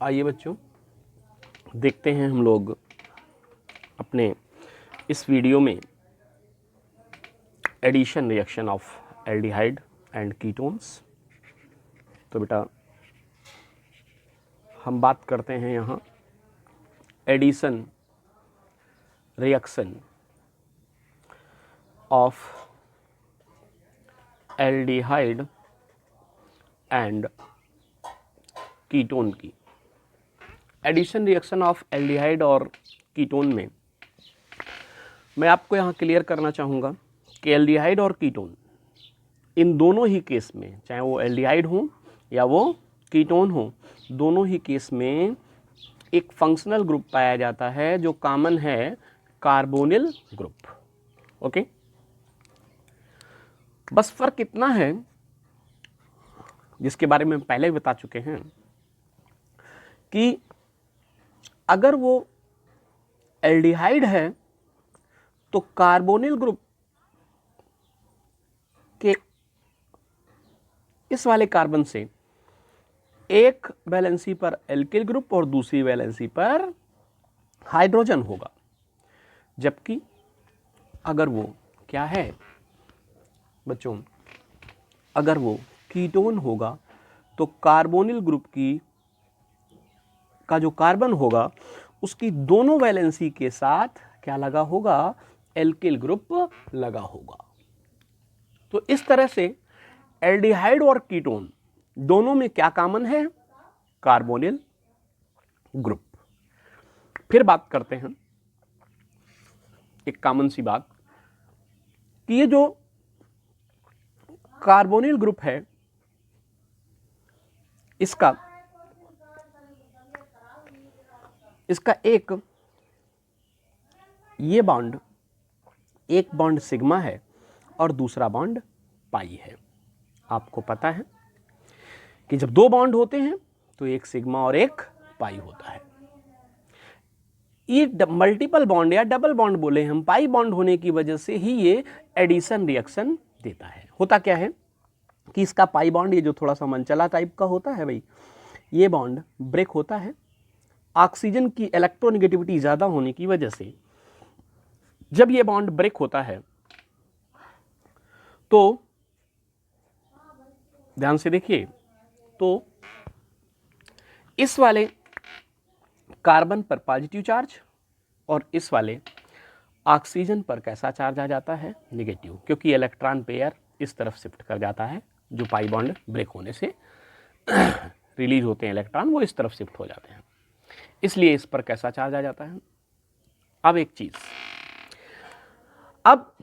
आइए बच्चों, देखते हैं हम लोग अपने इस वीडियो में addition reaction of aldehyde and ketones. तो बेटा हम बात करते हैं यहाँ addition reaction of aldehyde and ketone की। एडिशन रिएक्शन ऑफ एल्डिहाइड और कीटोन में मैं आपको यहाँ क्लियर करना चाहूँगा कि एल्डिहाइड और कीटोन इन दोनों ही केस में, चाहे वो एल्डिहाइड हो या वो कीटोन हो, दोनों ही केस में एक फंक्शनल ग्रुप पाया जाता है जो कॉमन है, कार्बोनिल ग्रुप। ओके, बस फर्क इतना है जिसके बारे में पहले बता चुके हैं कि अगर वो एल्डिहाइड है तो कार्बोनिल ग्रुप के इस वाले कार्बन से एक वैलेंसी पर एल्किल ग्रुप और दूसरी वैलेंसी पर हाइड्रोजन होगा, जबकि अगर वो क्या है बच्चों, अगर वो कीटोन होगा तो कार्बोनिल ग्रुप का जो कार्बन होगा उसकी दोनों वैलेंसी के साथ क्या लगा होगा, एल्किल ग्रुप लगा होगा। तो इस तरह से एल्डिहाइड और कीटोन दोनों में क्या कॉमन है, कार्बोनिल ग्रुप। फिर बात करते हैं एक कॉमन सी बात कि ये जो कार्बोनिल ग्रुप है इसका एक ये बॉन्ड, एक बॉन्ड सिग्मा है और दूसरा बॉन्ड पाई है। आपको पता है कि जब दो बॉन्ड होते हैं तो एक सिग्मा और एक पाई होता है। ये मल्टीपल बॉन्ड या डबल बॉन्ड बोले हम, पाई बॉन्ड होने की वजह से ही ये एडिशन रिएक्शन देता है। होता क्या है कि इसका पाई बॉन्ड, ये जो थोड़ा सा मनचला टाइप का होता है भाई, ये बॉन्ड ब्रेक होता है। ऑक्सीजन की इलेक्ट्रोनेगेटिविटी ज़्यादा होने की वजह से जब ये बॉन्ड ब्रेक होता है तो ध्यान से देखिए, तो इस वाले कार्बन पर पॉजिटिव चार्ज और इस वाले ऑक्सीजन पर कैसा चार्ज आ जाता है, नेगेटिव, क्योंकि इलेक्ट्रॉन पेयर इस तरफ शिफ्ट कर जाता है। जो पाई बॉन्ड ब्रेक होने से रिलीज होते हैं इलेक्ट्रॉन, वो इस तरफ शिफ्ट हो जाते हैं, इसलिए इस पर कैसा चार्ज आ जाता है। अब एक चीज, अब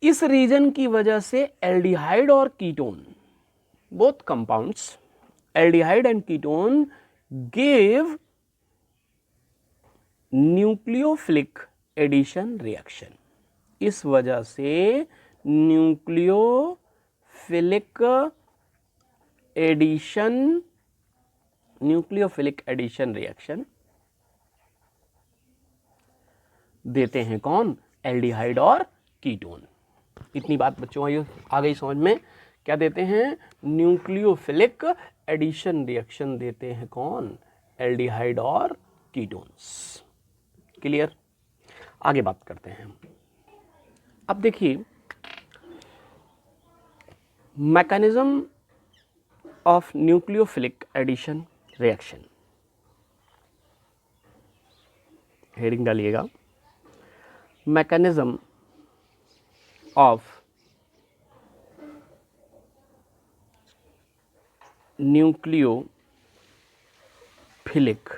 इस रीजन की वजह से एल्डिहाइड और ketone, both compounds aldehyde and ketone give nucleophilic addition reaction. इस वजह से न्यूक्लियोफिलिक एडिशन रिएक्शन देते हैं कौन, एल्डिहाइड और कीटोन। इतनी बात बच्चों आ गई समझ में। क्या देते हैं, न्यूक्लियोफिलिक एडिशन रिएक्शन देते हैं कौन, एल्डिहाइड और कीटोन्स। क्लियर। आगे बात करते हैं। अब देखिए mechanism of nucleophilic addition reaction, heading डालिएगा, mechanism of nucleophilic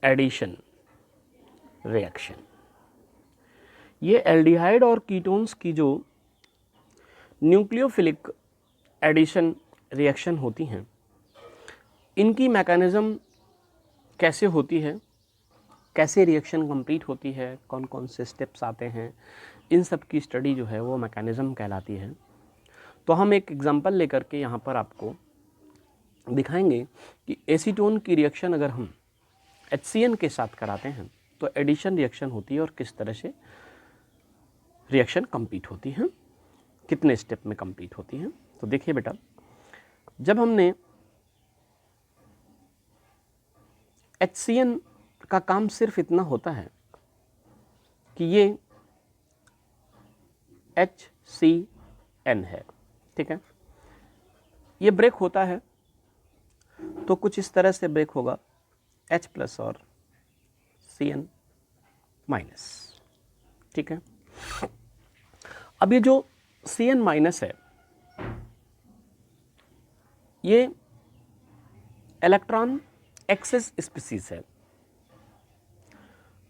addition reaction. ये एल्डिहाइड और कीटोन्स की जो न्यूक्लियोफिलिक एडिशन रिएक्शन होती हैं, इनकी मैकेनिज्म कैसे होती है, कैसे रिएक्शन कंप्लीट होती है, कौन कौन से स्टेप्स आते हैं, इन सब की स्टडी जो है वो मैकेनिज्म कहलाती है। तो हम एक एग्जांपल लेकर के यहाँ पर आपको दिखाएंगे कि एसीटोन की रिएक्शन अगर हम HCN के साथ कराते हैं तो एडिशन रिएक्शन होती है और किस तरह से रिएक्शन कंप्लीट होती है, कितने स्टेप में कंप्लीट होती है। तो देखिए बेटा, जब हमने HCN का काम सिर्फ इतना होता है कि ये HCN है, ठीक है। ये ब्रेक होता है तो कुछ इस तरह से ब्रेक होगा, H प्लस और Cn माइनस, ठीक है। अब ये जो Cn माइनस है ये इलेक्ट्रॉन एक्सेस स्पीसीज है,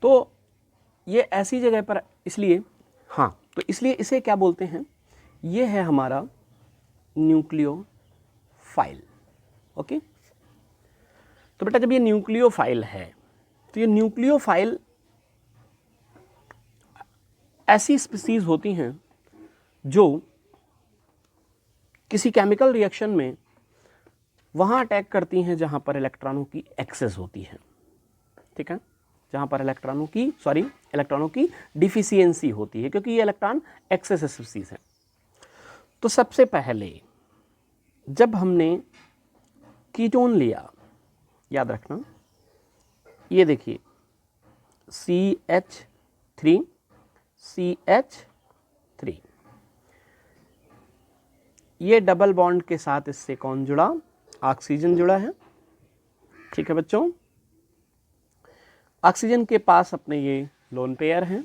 तो ये ऐसी जगह पर, इसलिए हाँ, तो इसलिए इसे क्या बोलते हैं, ये है हमारा न्यूक्लियोफाइल। ओके, तो बेटा जब ये न्यूक्लियोफाइल है तो ये न्यूक्लियोफाइल ऐसी स्पीसीज होती हैं जो किसी केमिकल रिएक्शन में वहाँ अटैक करती हैं जहाँ पर इलेक्ट्रॉनों की एक्सेस होती है, ठीक है, जहाँ पर इलेक्ट्रॉनों की डिफिशियंसी होती है, क्योंकि ये इलेक्ट्रॉन एक्सेस स्पीसीज हैं। तो सबसे पहले जब हमने कीटोन लिया, याद रखना, ये देखिए CH3 CH3, ये डबल बॉन्ड के साथ इससे कौन जुड़ा, ऑक्सीजन जुड़ा है, ठीक है बच्चों। ऑक्सीजन के पास अपने ये लोन पेयर हैं,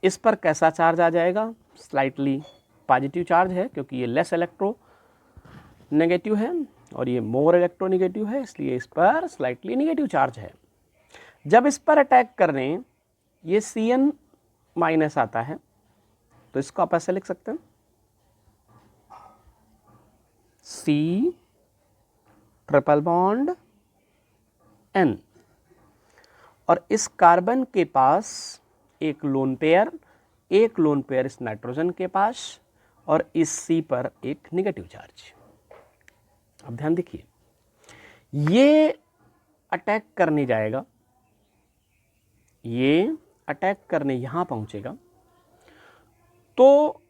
इस पर कैसा चार्ज आ जाएगा, स्लाइटली पॉजिटिव चार्ज है, क्योंकि ये लेस इलेक्ट्रो नेगेटिव है और ये मोर इलेक्ट्रो नेगेटिव है, इसलिए इस पर स्लाइटली नेगेटिव चार्ज है। जब इस पर अटैक करने ये Cn माइनस आता है तो इसको आप ऐसे लिख सकते हैं, C ट्रिपल बॉन्ड N, और इस कार्बन के पास एक लोन पेयर इस नाइट्रोजन के पास, और इस C पर एक नेगेटिव चार्ज। अब ध्यान देखिए, ये अटैक करने जाएगा, ये अटैक करने यहां पहुंचेगा, तो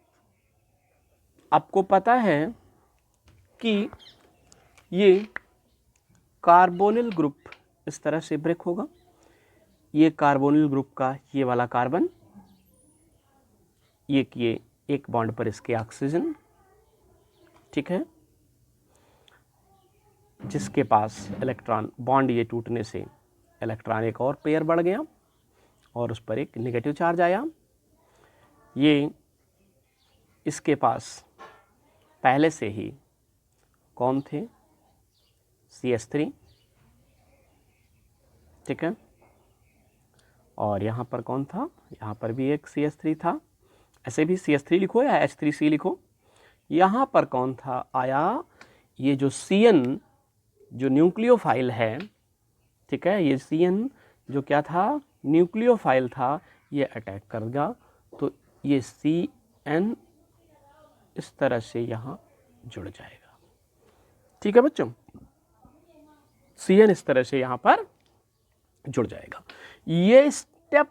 आपको पता है कि ये कार्बोनिल ग्रुप इस तरह से ब्रेक होगा, ये कार्बोनिल ग्रुप का ये वाला कार्बन, ये किए एक बॉन्ड पर इसके ऑक्सीजन, ठीक है, जिसके पास इलेक्ट्रॉन, बॉन्ड ये टूटने से इलेक्ट्रॉन एक और पेयर बढ़ गया और उस पर एक नेगेटिव चार्ज आया। ये इसके पास पहले से ही कौन थे, CH3, ठीक है, और यहाँ पर कौन था, यहाँ पर भी एक CH3 था, ऐसे भी CH3 लिखो या H3C लिखो। यहाँ पर कौन था आया, ये जो Cn जो न्यूक्लियोफाइल है, ठीक है, ये Cn जो क्या था, न्यूक्लियोफाइल था, ये अटैक करेगा, तो ये Cn इस तरह से यहाँ जुड़ जाएगा, ठीक है बच्चों, Cn इस तरह से यहाँ पर जुड़ जाएगा। ये स्टेप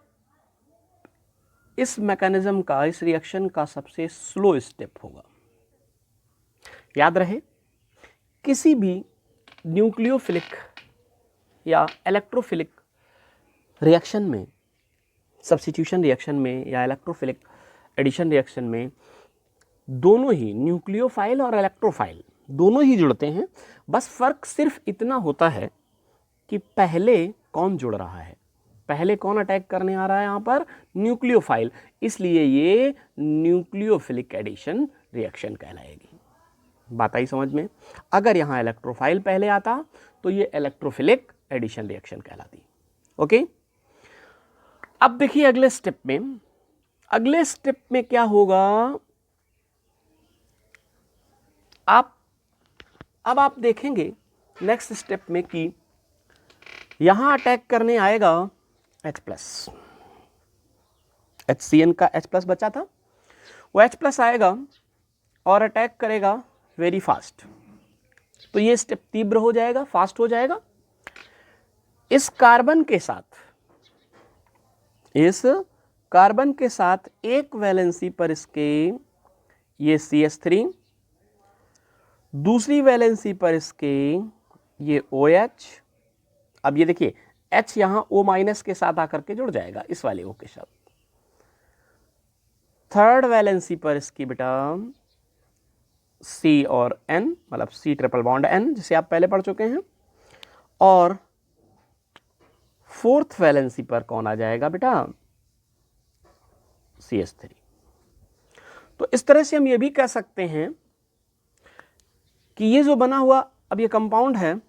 इस मैकेनिज्म का, इस रिएक्शन का सबसे स्लो स्टेप होगा। याद रहे, किसी भी न्यूक्लियोफिलिक या इलेक्ट्रोफिलिक रिएक्शन में, सब्स्टिट्यूशन रिएक्शन में या इलेक्ट्रोफिलिक एडिशन रिएक्शन में, दोनों ही न्यूक्लियोफाइल और इलेक्ट्रोफाइल दोनों ही जुड़ते हैं। बस फर्क सिर्फ इतना होता है कि पहले कौन जुड़ रहा है, पहले कौन अटैक करने आ रहा है, यहाँ पर न्यूक्लियोफाइल, इसलिए ये न्यूक्लियोफिलिक एडिशन रिएक्शन कहलाएगी। बात आई समझ में। अगर यहाँ इलेक्ट्रोफाइल पहले आता तो ये इलेक्ट्रोफिलिक एडिशन रिएक्शन कहलाती। ओके, अब देखिए अगले स्टेप में क्या होगा, अब आप देखेंगे नेक्स्ट स्टेप में कि यहां अटैक करने आएगा H+, HCN का H+ बचा था, वो H+ आएगा और अटैक करेगा वेरी फास्ट, तो ये स्टेप तीव्र हो जाएगा, फास्ट हो जाएगा। इस कार्बन के साथ एक वैलेंसी पर इसके ये CH3, दूसरी वैलेंसी पर इसके ये OH अब ये देखिए H यहां O माइनस के साथ आकर के जुड़ जाएगा इस वाले O के साथ। थर्ड वैलेंसी पर इसकी बेटा C और N, मतलब C ट्रिपल बॉन्ड N, जिसे आप पहले पढ़ चुके हैं, और फोर्थ वैलेंसी पर कौन आ जाएगा बेटा, CH3। तो इस तरह से हम ये भी कह सकते हैं कि ये जो बना हुआ अब ये कंपाउंड है,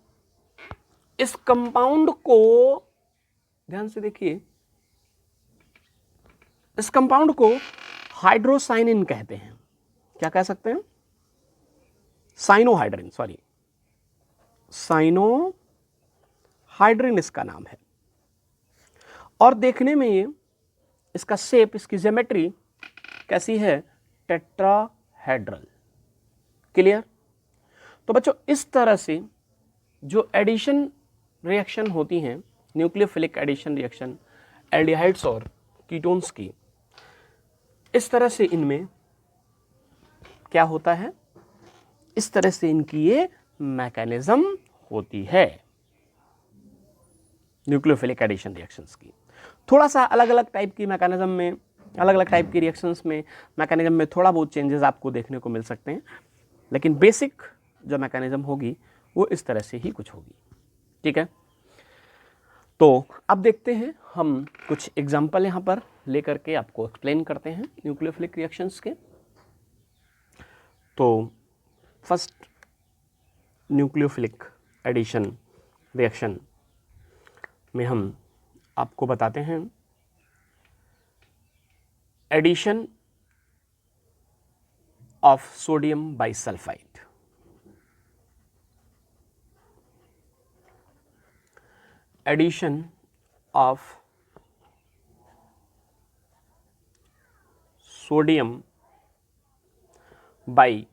इस कंपाउंड को ध्यान से देखिए, इस कंपाउंड को हाइड्रोसाइनिन कहते हैं। क्या कह सकते हैं, साइनोहाइड्रिन, सॉरी साइनोहाइड्रिन इसका नाम है। और देखने में ये इसका शेप, इसकी ज्योमेट्री कैसी है, टेट्राहेड्रल। क्लियर। तो बच्चों इस तरह से जो एडिशन रिएक्शन होती हैं, न्यूक्लियोफिलिक एडिशन रिएक्शन एल्डिहाइड्स और कीटोन्स की, इस तरह से इनमें क्या होता है, इस तरह से इनकी ये मैकेनिज्म होती है न्यूक्लियोफिलिक एडिशन रिएक्शंस की। थोड़ा सा अलग अलग टाइप की मैकेनिज्म में, अलग अलग टाइप की रिएक्शंस में, मैकेनिज्म में थोड़ा बहुत चेंजेस आपको देखने को मिल सकते हैं, लेकिन बेसिक जो मैकेनिज्म होगी वो इस तरह से ही कुछ होगी। ठीक है। तो अब देखते हैं हम कुछ एग्जाम्पल यहाँ पर लेकर के आपको एक्सप्लेन करते हैं न्यूक्लियोफिलिक रिएक्शंस के। तो फर्स्ट न्यूक्लियोफिलिक एडिशन रिएक्शन में हम आपको बताते हैं addition of sodium bisulphide. Addition of sodium bisulfite।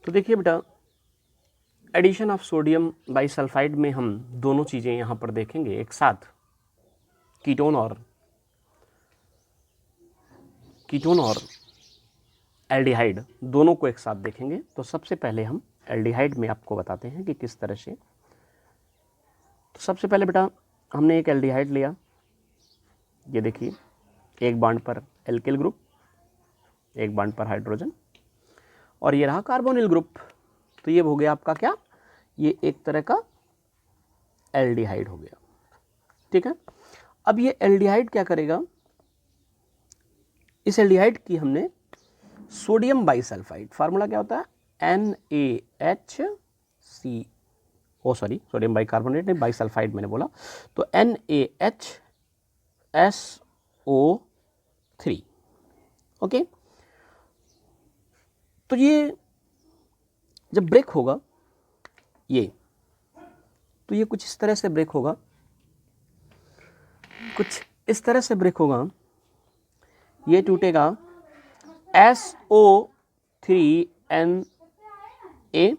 तो देखिए बेटा, एडिशन ऑफ सोडियम बाइसल्फाइड में हम दोनों चीजें यहां पर देखेंगे एक साथ, कीटोन और एल्डिहाइड दोनों को एक साथ देखेंगे। तो सबसे पहले हम एल्डिहाइड में आपको बताते हैं कि किस तरह से। तो सबसे पहले बेटा हमने एक एल्डिहाइड लिया, ये देखिए एक बॉन्ड पर एल्किल ग्रुप, एक बॉन्ड पर हाइड्रोजन, और ये रहा कार्बोनिल ग्रुप। तो ये हो गया आपका क्या, ये एक तरह का एल्डिहाइड हो गया। ठीक है। अब ये एल्डिहाइड क्या करेगा, इस एल्डिहाइड की हमने सोडियम बाइसल्फाइड, फार्मूला क्या होता है NaHC, सोडियम बाइकार्बोनेट नहीं, बाइसल्फाइड मैंने बोला, तो NaHSO3। ओके। तो ये जब ब्रेक होगा ये, तो ये कुछ इस तरह से ब्रेक होगा, कुछ इस तरह से ब्रेक होगा, ये टूटेगा SO3Na,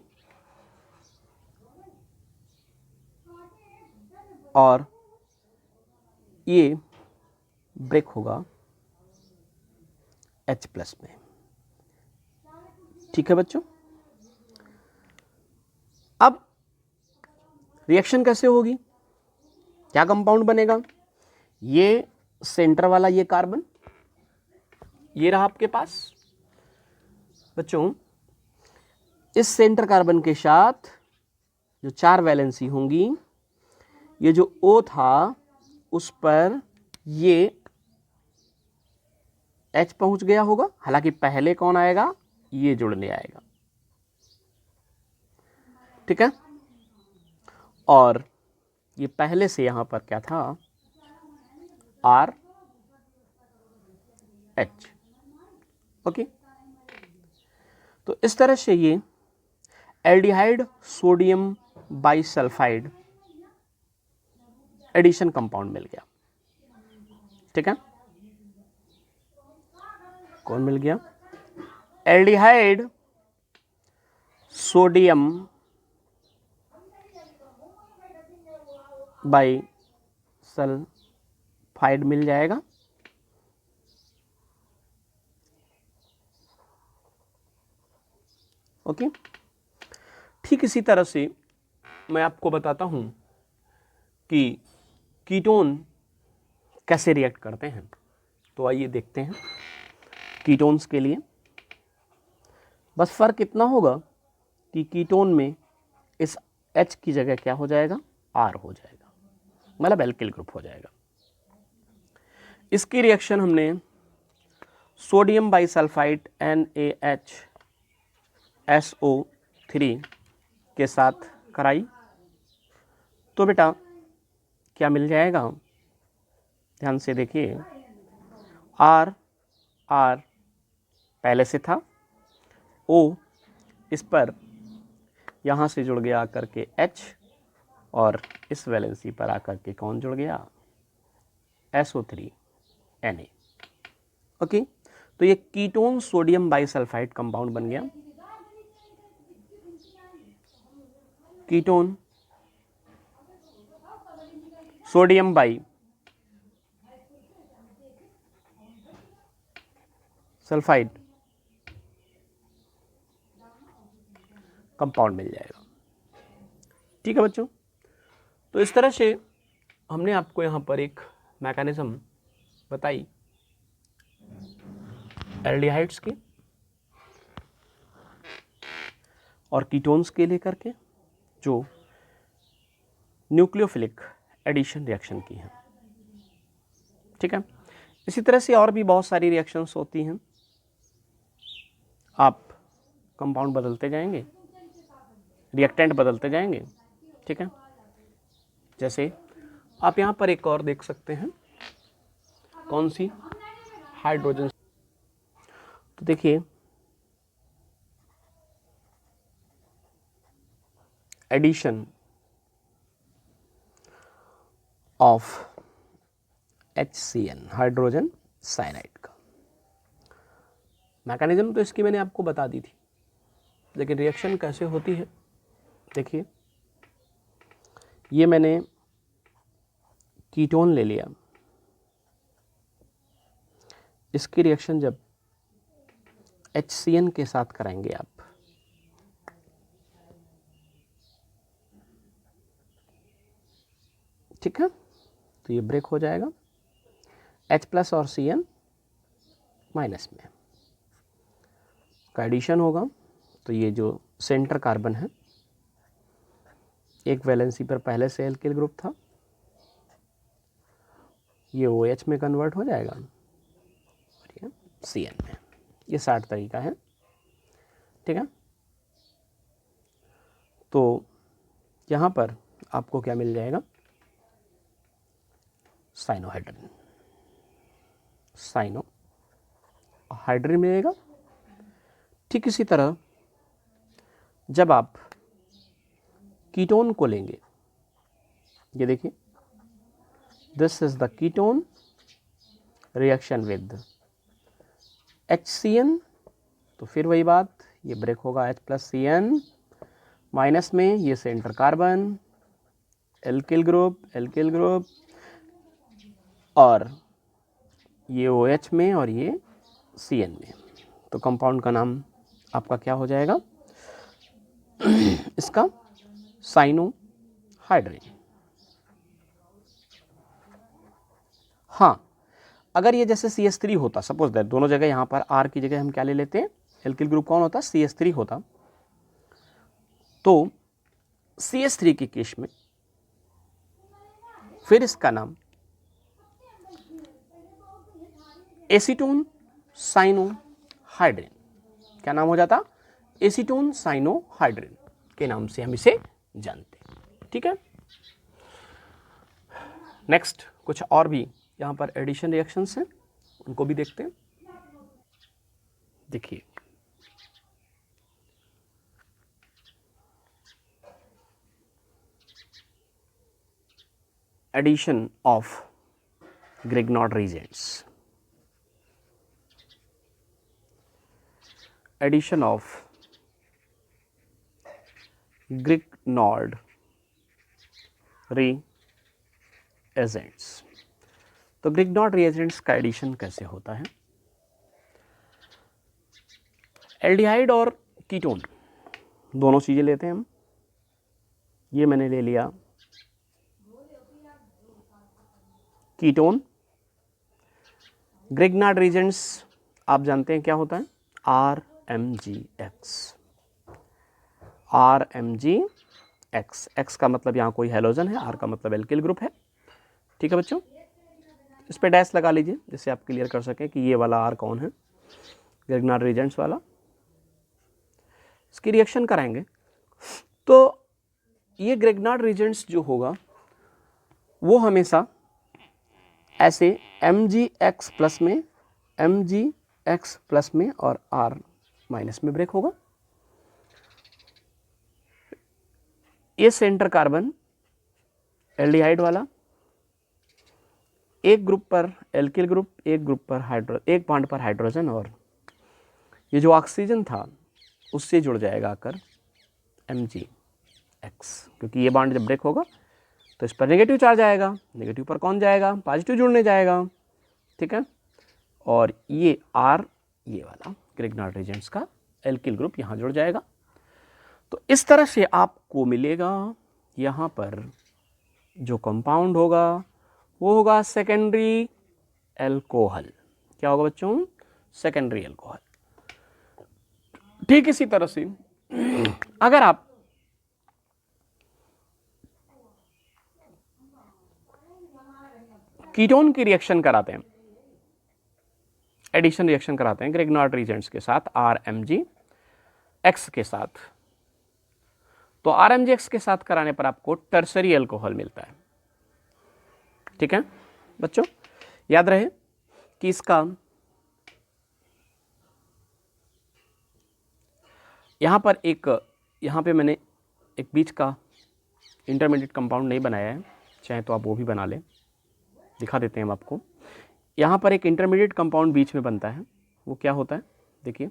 और ये ब्रेक होगा H प्लस में। ठीक है बच्चों। अब रिएक्शन कैसे होगी, क्या कंपाउंड बनेगा, ये सेंटर वाला ये कार्बन, ये रहा आपके पास बच्चों, इस सेंटर कार्बन के साथ जो 4 वैलेंसी होंगी, ये जो O था उस पर ये H पहुंच गया होगा, हालांकि पहले कौन आएगा, ये जुड़ने आएगा। ठीक है। और ये पहले से यहां पर क्या था, RH। ओके। तो इस तरह से ये aldehyde sodium bisulphide addition compound मिल गया। ठीक है। कौन मिल गया, एल्डिहाइड सोडियम बाइसल्फाइड मिल जाएगा। ओके। ठीक इसी तरह से मैं आपको बताता हूं कि कीटोन कैसे रिएक्ट करते हैं। तो आइए देखते हैं। कीटोन्स के लिए बस फ़र्क इतना होगा कि कीटोन में इस H की जगह क्या हो जाएगा, R हो जाएगा, मतलब एल्किल ग्रुप हो जाएगा। इसकी रिएक्शन हमने सोडियम बाइसल्फाइड NaHSO3 के साथ कराई। तो बेटा क्या मिल जाएगा, ध्यान से देखिए, R पहले से था, O इस पर यहाँ से जुड़ गया आकर के H, और इस वैलेंसी पर आकर के कौन जुड़ गया, SO3 Na। ओके, तो ये कीटोन सोडियम बाइसल्फाइड कंपाउंड बन गया। Ketone sodium bisulphide compound मिल जाएगा। ठीक है बच्चों, तो इस तरह से हमने आपको यहाँ पर एक मैकेनिज्म बताई एल्डिहाइड्स की और कीटोन्स के लेकर के, जो न्यूक्लियोफिलिक एडिशन रिएक्शन की है। ठीक है, इसी तरह से और भी बहुत सारी रिएक्शंस होती हैं। आप कंपाउंड बदलते जाएंगे, रिएक्टेंट बदलते जाएंगे। ठीक है, जैसे आप यहाँ पर एक और देख सकते हैं, कौन सी, हाइड्रोजन। तो देखिए addition of HCN hydrogen cyanide का मैकेनिज्म तो इसकी मैंने आपको बता दी थी, लेकिन रिएक्शन कैसे होती है देखिए। ये मैंने कीटोन ले लिया, इसकी रिएक्शन जब HCN के साथ कराएंगे आप, ठीक है, तो ये ब्रेक हो जाएगा, H प्लस और Cn माइनस में का एडिशन होगा। तो ये जो सेंटर कार्बन है, एक वैलेंसी पर पहले से एल्किल ग्रुप था, ये OH में कन्वर्ट हो जाएगा और ये Cn में। ये 60 तरीका है। ठीक है, तो यहाँ पर आपको क्या मिल जाएगा, साइनोहाइड्रिन, साइनोहाइड्रिन मिलेगा। ठीक इसी तरह जब आप कीटोन को लेंगे, ये देखिए, this is the ketone reaction with HCN, तो फिर वही बात, ये ब्रेक होगा H प्लस Cn माइनस में, ये सेंटर कार्बन एल्किल ग्रुप और ये OH में और ये Cn में। तो कंपाउंड का नाम आपका क्या हो जाएगा, इसका साइनोहाइड्रिन। हाँ, अगर ये जैसे CH3 होता, सपोज दैट दोनों जगह यहाँ पर R की जगह हम क्या ले लेते हैं, एल्किल ग्रुप कौन होता, CH3 होता, तो CH3 के केस में फिर इसका नाम एसीटोन साइनोहाइड्रिन, क्या नाम हो जाता, एसीटोन साइनोहाइड्रिन के नाम से हम इसे जानते हैं। ठीक है, नेक्स्ट कुछ और भी यहाँ पर एडिशन रिएक्शंस हैं, उनको भी देखते हैं। देखिए addition of Grignard reagents, addition of Grignard reagents। तो ग्रिग्नॉड reagents का एडिशन कैसे होता है, एल्डिहाइड और कीटोन दोनों चीज़ें लेते हैं हम। ये मैंने ले लिया कीटोन। ग्रिग्नार्ड रीजेंट्स आप जानते हैं क्या होता है, RMgX। RMgX, X का मतलब यहाँ कोई हेलोजन है, R का मतलब एल्किल ग्रुप है। ठीक है बच्चों, इस पे डैश लगा लीजिए जिससे आप क्लियर कर सकें कि ये वाला R कौन है, ग्रिग्नार्ड रीजेंट्स वाला। इसकी रिएक्शन कराएंगे तो ये ग्रिग्नार्ड रीजेंट्स जो होगा वो हमेशा ऐसे MgX प्लस में, MgX प्लस में और R माइनस में ब्रेक होगा। ये सेंटर कार्बन एल्डिहाइड वाला, एक ग्रुप पर एल्किल ग्रुप, एक ग्रुप पर एक बॉन्ड पर हाइड्रोजन, और ये जो ऑक्सीजन था उससे जुड़ जाएगा आकर MgX, क्योंकि ये बॉन्ड जब ब्रेक होगा तो इस पर नेगेटिव चार्ज आएगा, नेगेटिव पर कौन जाएगा, पॉजिटिव जुड़ने जाएगा। ठीक है, और ये R, ये वाला ग्रिग्नार्ड रीजेंट्स का एल्किल ग्रुप यहाँ जुड़ जाएगा। तो इस तरह से आपको मिलेगा यहाँ पर जो कंपाउंड होगा वो होगा सेकेंडरी एल्कोहल। क्या होगा बच्चों, सेकेंडरी एल्कोहल। ठीक इसी तरह से अगर आप कीटोन की रिएक्शन कराते हैं, एडिशन रिएक्शन कराते हैं ग्रिग्नार्ड रीजेंट्स के साथ RMgX के साथ, तो RMgX के साथ कराने पर आपको टर्सरी एल्कोहल मिलता है। ठीक है बच्चों, याद रहे कि इसका यहाँ पे मैंने एक बीच का इंटरमीडिएट कंपाउंड नहीं बनाया है, चाहे तो आप वो भी बना लें, दिखा देते हैं हम आपको। यहाँ पर एक इंटरमीडिएट कंपाउंड बीच में बनता है, वो क्या होता है देखिए,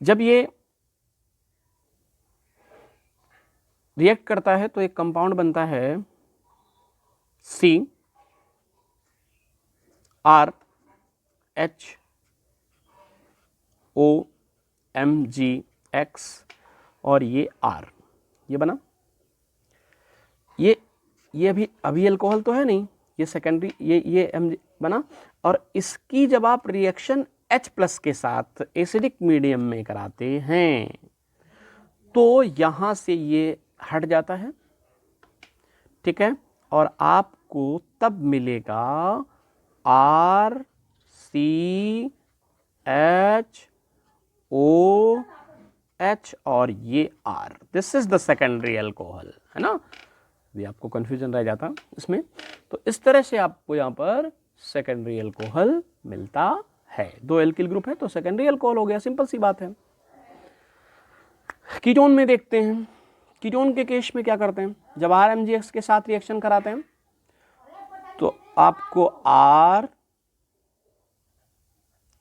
जब ये रिएक्ट करता है तो एक कंपाउंड बनता है CrHOMgX और ये R, ये बना। ये अभी अल्कोहल तो है नहीं, ये सेकेंडरी, ये Mg बना। और इसकी जब आप रिएक्शन H प्लस के साथ एसिडिक मीडियम में कराते हैं तो यहाँ से ये हट जाता है। ठीक है, और आपको तब मिलेगा RCHOH और ये R, this is the secondary alcohol, है ना। ये आपको कंफ्यूजन रह जाता इसमें। तो इस तरह से आपको यहाँ पर सेकेंडरी एल्कोहल मिलता है। दो एल्किल ग्रुप है तो सेकेंडरी एल्कोहल हो गया, सिंपल सी बात है। कीटोन में देखते हैं, कीटोन के केस में क्या करते हैं, जब RMgX के साथ रिएक्शन कराते हैं तो आपको R,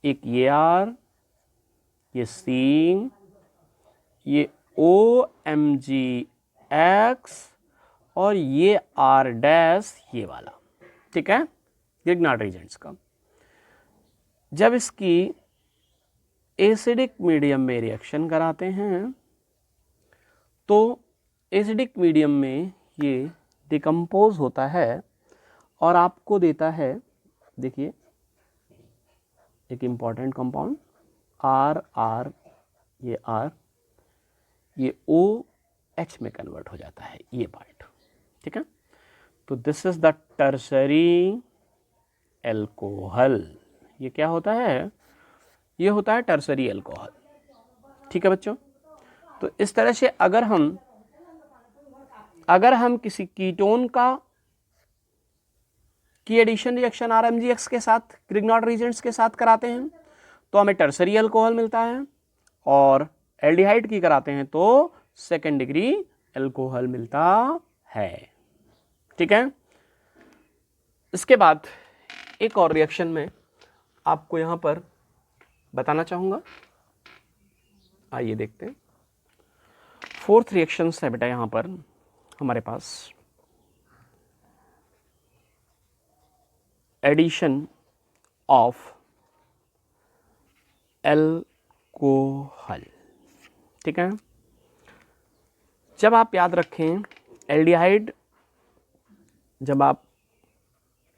एक ये R, ये C, ये OMgX और ये R डैश, ये वाला। ठीक है, ग्रिग्नार्ड रीजेंट्स का जब इसकी एसिडिक मीडियम में रिएक्शन कराते हैं तो एसिडिक मीडियम में ये डिकम्पोज होता है और आपको देता है, देखिए एक इम्पॉर्टेंट कंपाउंड R, ये R, ये OH में कन्वर्ट हो जाता है, ये पार्ट। ठीक है, तो this is the tertiary alcohol. ये क्या होता है, ये होता है टर्सरी एल्कोहल। ठीक है बच्चों, तो इस तरह से अगर हम किसी कीटोन की एडिशन रिएक्शन RMgX के साथ ग्रिग्नार्ड रीजेंट्स के साथ कराते हैं तो हमें टर्सरी एल्कोहल मिलता है, और एल्डिहाइड की कराते हैं तो सेकेंड डिग्री एल्कोहल मिलता है। ठीक है, इसके बाद एक और रिएक्शन में आपको यहां पर बताना चाहूंगा, आइए देखते हैं। फोर्थ रिएक्शन है बेटा यहां पर हमारे पास एडिशन ऑफ एल्कोहल। ठीक है, जब आप याद रखें एल्डिहाइड, जब आप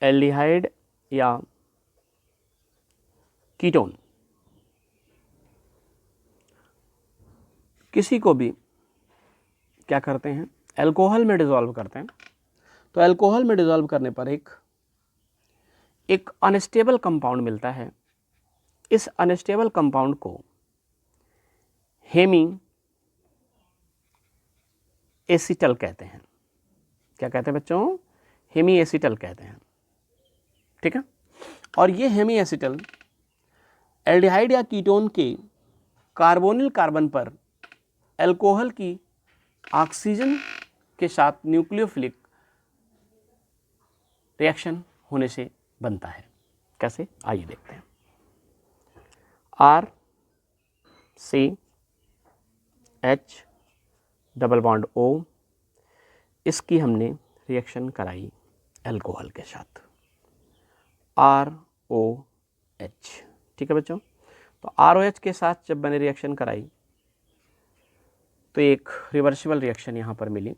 एल्डिहाइड या कीटोन किसी को भी क्या करते हैं, अल्कोहल में डिसॉल्व करते हैं, तो अल्कोहल में डिसॉल्व करने पर एक अनस्टेबल कंपाउंड मिलता है। इस अनस्टेबल कंपाउंड को हेमी एसिटल कहते हैं। क्या कहते हैं बच्चों? हेमी एसिटल कहते हैं। ठीक है। और ये हेमी एसिटल एल्डिहाइड या कीटोन के कार्बोनिल कार्बन पर अल्कोहल की ऑक्सीजन के साथ न्यूक्लियोफिलिक रिएक्शन होने से बनता है। कैसे? आइए देखते हैं। RCH डबल बॉन्ड O, इसकी हमने रिएक्शन कराई अल्कोहल के साथ, ROH। ठीक है बच्चों। तो ROH के साथ जब मैंने रिएक्शन कराई तो एक रिवर्सिबल रिएक्शन यहाँ पर मिली,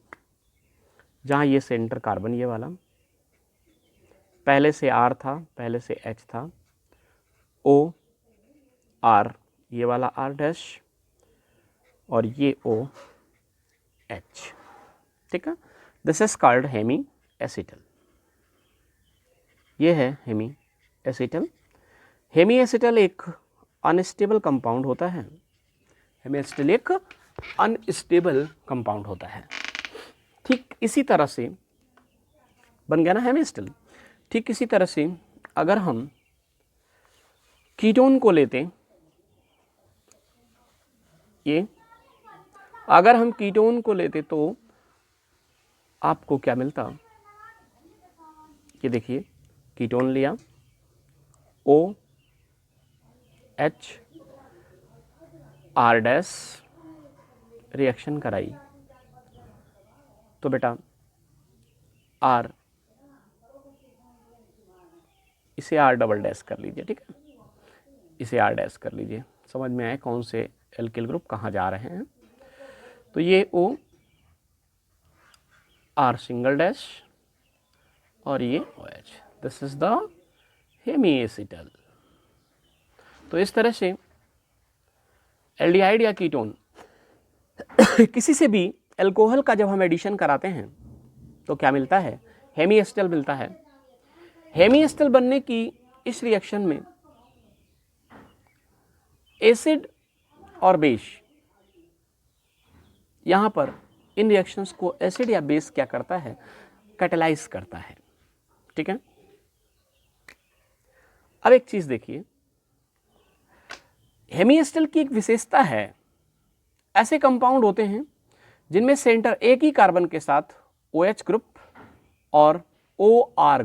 जहाँ ये सेंटर कार्बन ये वाला पहले से R था, पहले से H था, O R ये वाला R डैश और ये OH। ठीक है। This is called hemiacetal. ये है हेमी एसिटल। हेमी एसिटल एक अनस्टेबल कंपाउंड होता है। हेमी एसिटल एक अनस्टेबल कंपाउंड होता है। ठीक इसी तरह से बन गया ना हेमी एसिटल। ठीक इसी तरह से अगर हम कीटोन को लेते, ये अगर हम कीटोन को लेते तो आपको क्या मिलता? ये देखिए, कीटोन लिया, OH R डैश रिएक्शन कराई, तो बेटा R, इसे R डबल डैश कर लीजिए। ठीक है, इसे R डैश कर लीजिए। समझ में आए कौन से एल्किल ग्रुप कहाँ जा रहे हैं। तो ये O R सिंगल डैश और ये OH। This is the hemiacetal. तो इस तरह से एल्डिहाइड या कीटोन किसी से भी अल्कोहल का जब हम एडिशन कराते हैं तो क्या मिलता है? हेमी एसिटल मिलता है। हेमी एसिटल बनने की इस रिएक्शन में एसिड और बेस, यहां पर इन रिएक्शंस को एसिड या बेस क्या करता है? कैटेलाइज करता है। ठीक है। अब एक चीज देखिए, हेमी एसिटल की एक विशेषता है, ऐसे कंपाउंड होते हैं जिनमें सेंटर एक ही कार्बन के साथ OH ग्रुप और OR